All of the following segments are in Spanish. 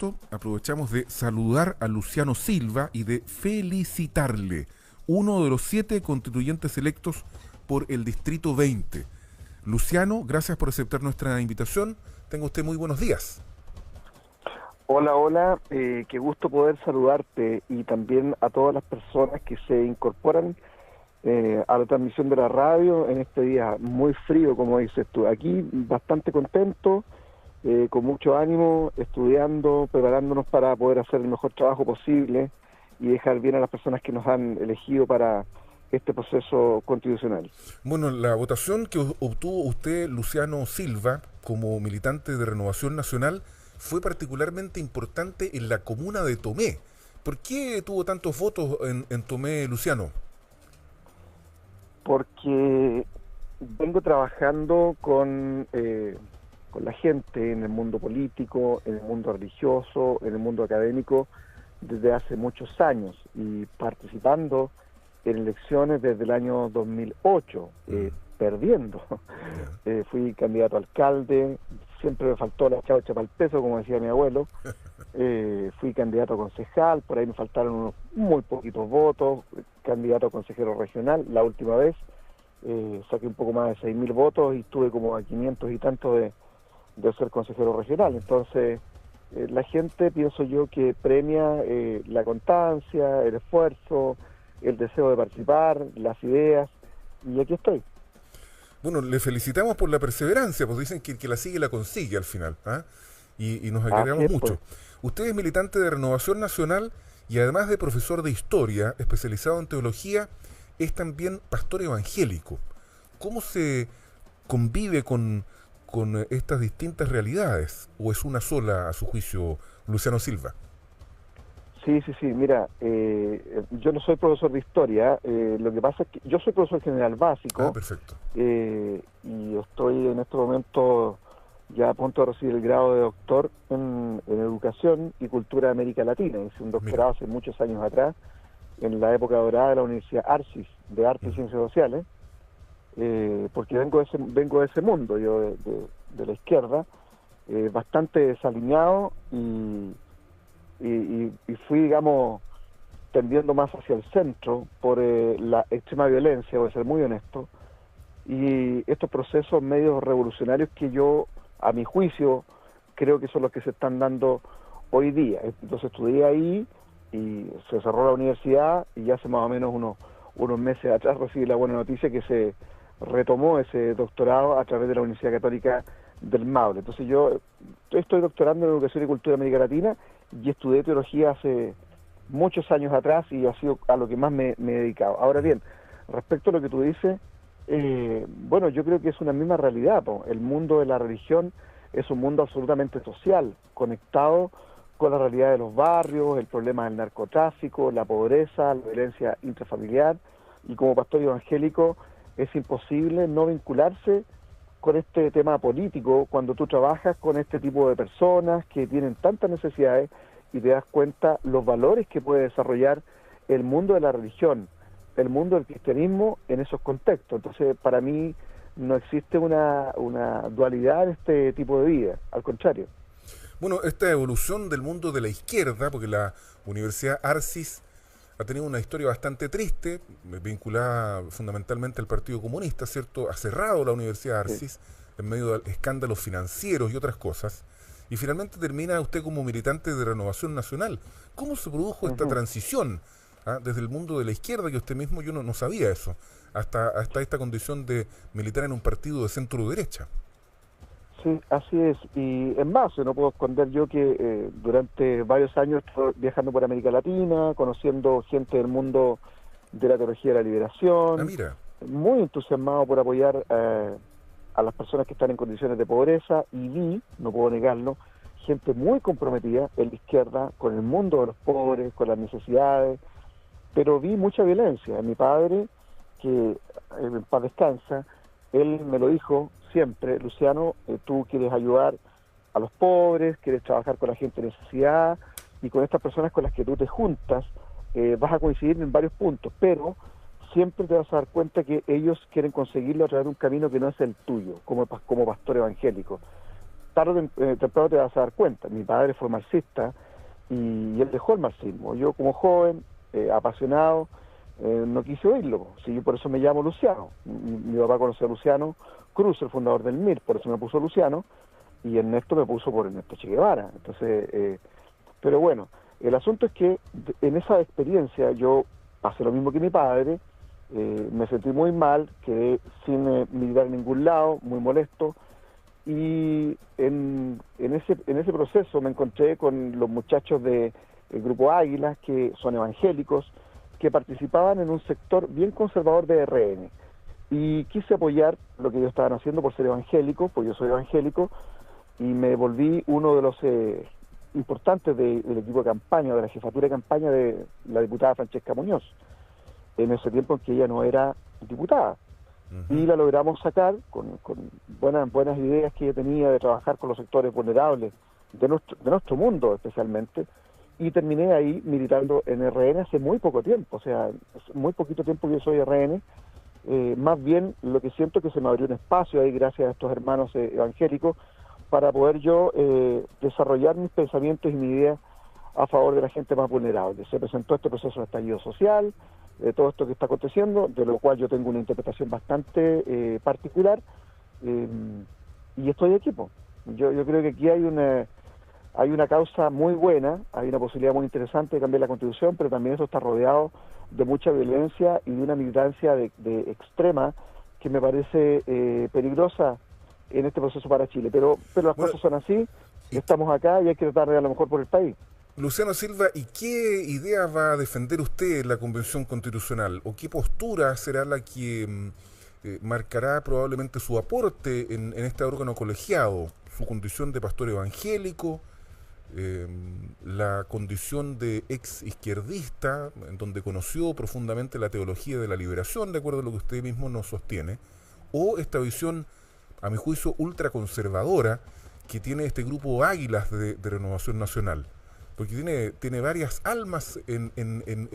inmediato aprovechamos de saludar a Luciano Silva y de felicitarle, uno de los 7 constituyentes electos por el Distrito 20. Luciano, gracias por aceptar nuestra invitación. Tenga usted muy buenos días. Hola, hola, qué gusto poder saludarte y también a todas las personas que se incorporan a la transmisión de la radio en este día muy frío, como dices tú. Aquí bastante contento, con mucho ánimo, estudiando, preparándonos para poder hacer el mejor trabajo posible y dejar bien a las personas que nos han elegido para este proceso constitucional. Bueno, la votación que obtuvo usted, Luciano Silva, como militante de Renovación Nacional, fue particularmente importante en la comuna de Tomé. ¿Por qué tuvo tantos votos en Tomé, Luciano? Porque vengo trabajando con la gente en el mundo político, en el mundo religioso, en el mundo académico desde hace muchos años y participando en elecciones desde el año 2008, perdiendo. Fui candidato a alcalde, siempre me faltó la chaucha para el peso, como decía mi abuelo. Fui candidato a concejal, por ahí me faltaron unos muy poquitos votos, candidato a consejero regional, la última vez saqué un poco más de 6.000 votos y estuve como a 500 y tanto de ser consejero regional. Entonces, la gente, pienso yo, que premia la constancia, el esfuerzo, el deseo de participar, las ideas, y aquí estoy. Bueno, le felicitamos por la perseverancia, pues dicen que la sigue la consigue al final, ¿ah? Y nos alegramos mucho. Pues. Usted es militante de Renovación Nacional y además de profesor de historia, especializado en teología, es también pastor evangélico. ¿Cómo se convive con estas distintas realidades? ¿O es una sola, a su juicio, Luciano Silva? Sí, mira, yo no soy profesor de historia, lo que pasa es que yo soy profesor general básico. Perfecto. Y estoy en este momento ya a punto de recibir el grado de doctor en Educación y Cultura de América Latina. Hice un doctorado hace muchos años atrás, en la época dorada de la Universidad Arcis, de Arte y Ciencias Sociales, porque vengo de ese mundo, yo de la izquierda, bastante desalineado y fui, digamos, tendiendo más hacia el centro por la extrema violencia, voy a ser muy honesto, y estos procesos medios revolucionarios que yo, a mi juicio, creo que son los que se están dando hoy día. Entonces estudié ahí y se cerró la universidad y ya hace más o menos unos meses atrás recibí la buena noticia que se retomó ese doctorado a través de la Universidad Católica del Maule. Entonces yo estoy doctorando en Educación y Cultura de América Latina y estudié teología hace muchos años atrás y ha sido a lo que más me he dedicado. Ahora bien, respecto a lo que tú dices, bueno, yo creo que es una misma realidad, po. El mundo de la religión es un mundo absolutamente social, conectado con la realidad de los barrios, el problema del narcotráfico, la pobreza, la violencia intrafamiliar, y como pastor evangélico es imposible no vincularse con este tema político cuando tú trabajas con este tipo de personas que tienen tantas necesidades y te das cuenta los valores que puede desarrollar el mundo de la religión, el mundo del cristianismo en esos contextos. Entonces, para mí no existe una dualidad en este tipo de vida, al contrario. Bueno, esta evolución del mundo de la izquierda, porque la Universidad Arcis ha tenido una historia bastante triste, vinculada fundamentalmente al Partido Comunista, ¿cierto? Ha cerrado la Universidad Arcis en medio de escándalos financieros y otras cosas, y finalmente termina usted como militante de Renovación Nacional. ¿Cómo se produjo esta transición desde el mundo de la izquierda, que usted mismo, yo no sabía eso, hasta esta condición de militar en un partido de centro-derecha? Sí, así es. Y en más, no puedo esconder yo que durante varios años estuve viajando por América Latina, conociendo gente del mundo de la teología de la liberación, Mira. muy entusiasmado por apoyar a las personas que están en condiciones de pobreza, y vi, no puedo negarlo, gente muy comprometida en la izquierda con el mundo de los pobres, con las necesidades, pero vi mucha violencia. Mi padre, que en paz descansa, él me lo dijo siempre: Luciano, tú quieres ayudar a los pobres, quieres trabajar con la gente en necesidad, y con estas personas con las que tú te juntas vas a coincidir en varios puntos, pero siempre te vas a dar cuenta que ellos quieren conseguirlo a través de un camino que no es el tuyo, como pastor evangélico. tarde o temprano te vas a dar cuenta. Mi padre fue marxista y él dejó el marxismo. Yo como joven, apasionado, no quise oírlo. Sí, yo por eso me llamo Luciano. Mi papá conoció a Luciano Cruz, el fundador del MIR, por eso me puso Luciano, y Ernesto me puso por Ernesto Che Guevara. Entonces, pero bueno, el asunto es que en esa experiencia yo pasé lo mismo que mi padre, me sentí muy mal, quedé sin militar en ningún lado, muy molesto, y en ese proceso me encontré con los muchachos del Grupo Águilas, que son evangélicos, que participaban en un sector bien conservador de RN, y quise apoyar lo que ellos estaban haciendo por ser evangélico, pues yo soy evangélico, y me volví uno de los importantes del equipo de campaña, de la jefatura de campaña de la diputada Francesca Muñoz, en ese tiempo en que ella no era diputada. Y la logramos sacar con buenas ideas que ella tenía de trabajar con los sectores vulnerables de nuestro mundo especialmente, y terminé ahí militando en RN hace muy poco tiempo, o sea, muy poquito tiempo que yo soy RN. Más bien lo que siento es que se me abrió un espacio ahí gracias a estos hermanos evangélicos para poder yo desarrollar mis pensamientos y mis ideas a favor de la gente más vulnerable. Se presentó este proceso de estallido social, de todo esto que está aconteciendo, de lo cual yo tengo una interpretación bastante particular, y estoy aquí, po. Yo creo que aquí hay una causa muy buena, hay una posibilidad muy interesante de cambiar la Constitución, pero también eso está rodeado de mucha violencia y de una militancia de extrema que me parece peligrosa en este proceso para Chile. Pero las cosas son así, estamos acá y hay que tratar de dar lo mejor por el país. Luciano Silva, ¿y qué idea va a defender usted en la Convención Constitucional? ¿O qué postura será la que marcará probablemente su aporte en este órgano colegiado? ¿Su condición de pastor evangélico? La condición de ex izquierdista, en donde conoció profundamente la teología de la liberación, de acuerdo a lo que usted mismo nos sostiene, o esta visión, a mi juicio, ultraconservadora que tiene este grupo Águilas de Renovación Nacional, porque tiene varias almas en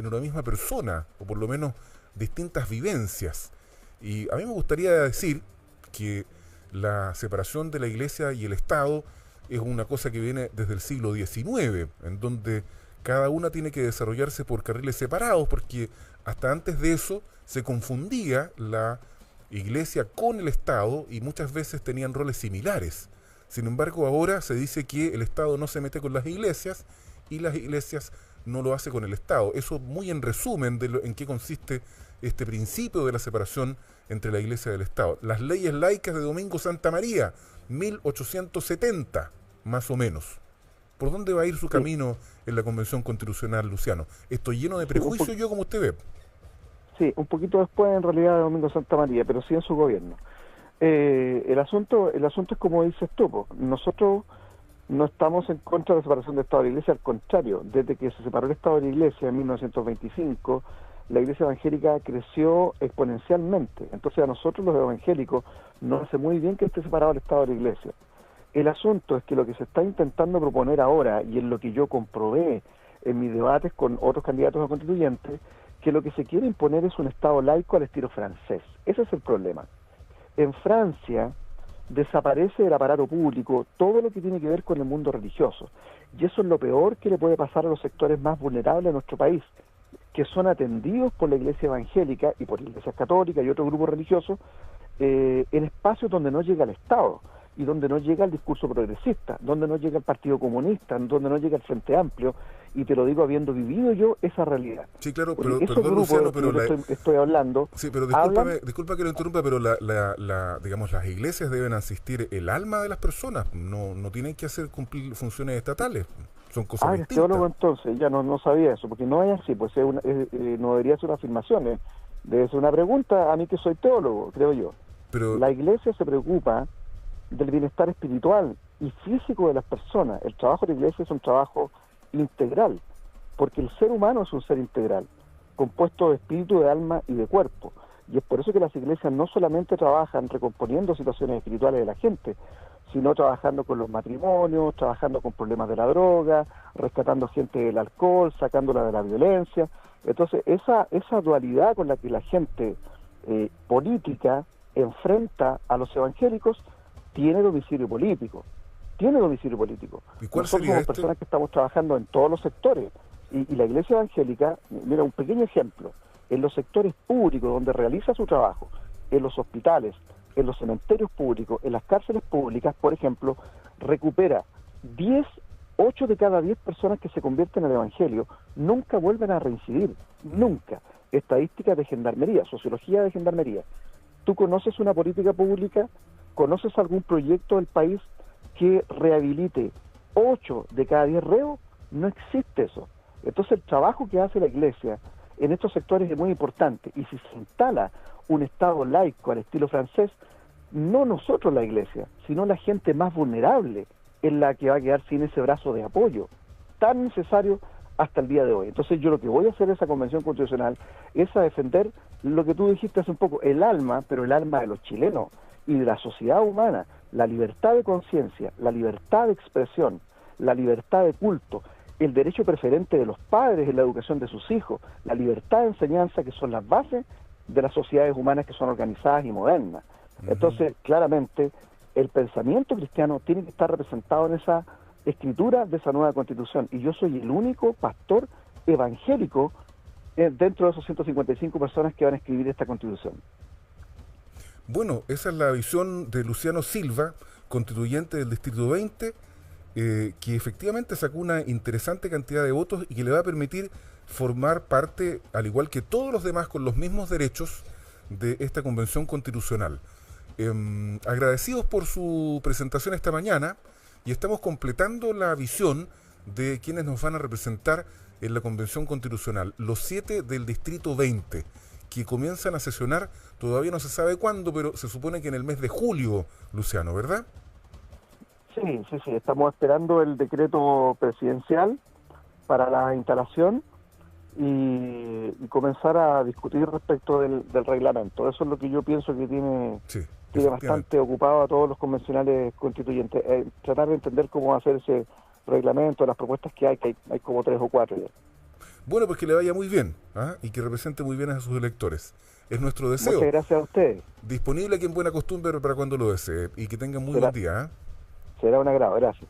una misma persona, o por lo menos distintas vivencias. Y a mí me gustaría decir que la separación de la Iglesia y el Estado es una cosa que viene desde el siglo XIX, en donde cada una tiene que desarrollarse por carriles separados, porque hasta antes de eso se confundía la Iglesia con el Estado y muchas veces tenían roles similares. Sin embargo, ahora se dice que el Estado no se mete con las iglesias y las iglesias no lo hace con el Estado. Eso muy en resumen en qué consiste este principio de la separación entre la Iglesia y el Estado. Las leyes laicas de Domingo Santa María, 1870, más o menos. ¿Por dónde va a ir su camino en la Convención Constitucional, Luciano? ¿Estoy lleno de prejuicios yo, como usted ve? Sí, un poquito después en realidad de Domingo Santa María, pero sí en su gobierno. El asunto es como dices tú, po. Nosotros no estamos en contra de la separación del Estado de la Iglesia, al contrario, desde que se separó el Estado de la Iglesia en 1925, la Iglesia evangélica creció exponencialmente. Entonces a nosotros los evangélicos nos hace muy bien que esté separado el Estado de la Iglesia. El asunto es que lo que se está intentando proponer ahora, y en lo que yo comprobé en mis debates con otros candidatos a constituyentes, que lo que se quiere imponer es un Estado laico al estilo francés. Ese es el problema. En Francia desaparece del aparato público todo lo que tiene que ver con el mundo religioso. Y eso es lo peor que le puede pasar a los sectores más vulnerables de nuestro país, que son atendidos por la Iglesia evangélica y por Iglesias católicas y otros grupos religiosos en espacios donde no llega el Estado y donde no llega el discurso progresista, donde no llega el Partido Comunista, donde no llega el Frente Amplio, y te lo digo habiendo vivido yo esa realidad. Sí, claro, pero perdón, Luciano, pero estoy hablando. Sí, pero disculpa que lo interrumpa, pero digamos, las iglesias deben asistir el alma de las personas, no tienen que hacer cumplir funciones estatales, son cosas distintas. Teólogo, entonces, ya no sabía eso, porque no es así, pues no debería ser una afirmación, debe ser una pregunta a mí que soy teólogo, creo yo. Pero la iglesia se preocupa del bienestar espiritual y físico de las personas. El trabajo de la iglesia es un trabajo integral, porque el ser humano es un ser integral, compuesto de espíritu, de alma y de cuerpo. Y es por eso que las iglesias no solamente trabajan recomponiendo situaciones espirituales de la gente, sino trabajando con los matrimonios, trabajando con problemas de la droga, rescatando gente del alcohol, sacándola de la violencia. Entonces, esa dualidad con la que la gente política enfrenta a los evangélicos tiene domicilio político. tiene domicilio político. ¿Y cuál Nosotros sería somos personas que estamos trabajando en todos los sectores. Y la Iglesia Evangélica, mira, un pequeño ejemplo, en los sectores públicos donde realiza su trabajo, en los hospitales, en los cementerios públicos, en las cárceles públicas, por ejemplo, recupera 8 de cada 10 personas que se convierten al Evangelio nunca vuelven a reincidir, nunca. Estadísticas de Gendarmería, sociología de Gendarmería. ¿Tú conoces una política pública? ¿Conoces algún proyecto del país que rehabilite 8 de cada 10 reos? No existe eso. Entonces el trabajo que hace la Iglesia en estos sectores es muy importante. Y si se instala un Estado laico al estilo francés, no nosotros la Iglesia, sino la gente más vulnerable es la que va a quedar sin ese brazo de apoyo tan necesario hasta el día de hoy. Entonces yo lo que voy a hacer en esa convención constitucional es a defender lo que tú dijiste hace un poco, el alma, pero el alma de los chilenos y de la sociedad humana, la libertad de conciencia, la libertad de expresión, la libertad de culto, el derecho preferente de los padres en la educación de sus hijos, la libertad de enseñanza, que son las bases de las sociedades humanas que son organizadas y modernas. Entonces, claramente, el pensamiento cristiano tiene que estar representado en esa escritura de esa nueva Constitución. Y yo soy el único pastor evangélico dentro de esos 155 personas que van a escribir esta Constitución. Bueno, esa es la visión de Luciano Silva, constituyente del Distrito 20, que efectivamente sacó una interesante cantidad de votos y que le va a permitir formar parte, al igual que todos los demás, con los mismos derechos de esta Convención Constitucional. Agradecidos por su presentación esta mañana, y estamos completando la visión de quienes nos van a representar en la Convención Constitucional, los 7 del Distrito 20, que comienzan a sesionar, todavía no se sabe cuándo, pero se supone que en el mes de julio, Luciano, ¿verdad? Sí, estamos esperando el decreto presidencial para la instalación y comenzar a discutir respecto del reglamento. Eso es lo que yo pienso que tiene bastante ocupado a todos los convencionales constituyentes. Tratar de entender cómo hacer ese reglamento, las propuestas que hay como 3 o 4 ya. Bueno, pues que le vaya muy bien, y que represente muy bien a sus electores. Es nuestro deseo. Muchas gracias a ustedes. Disponible aquí en Buena Costumbre para cuando lo desee. Y que tengan muy buen día. Será un agrado, gracias.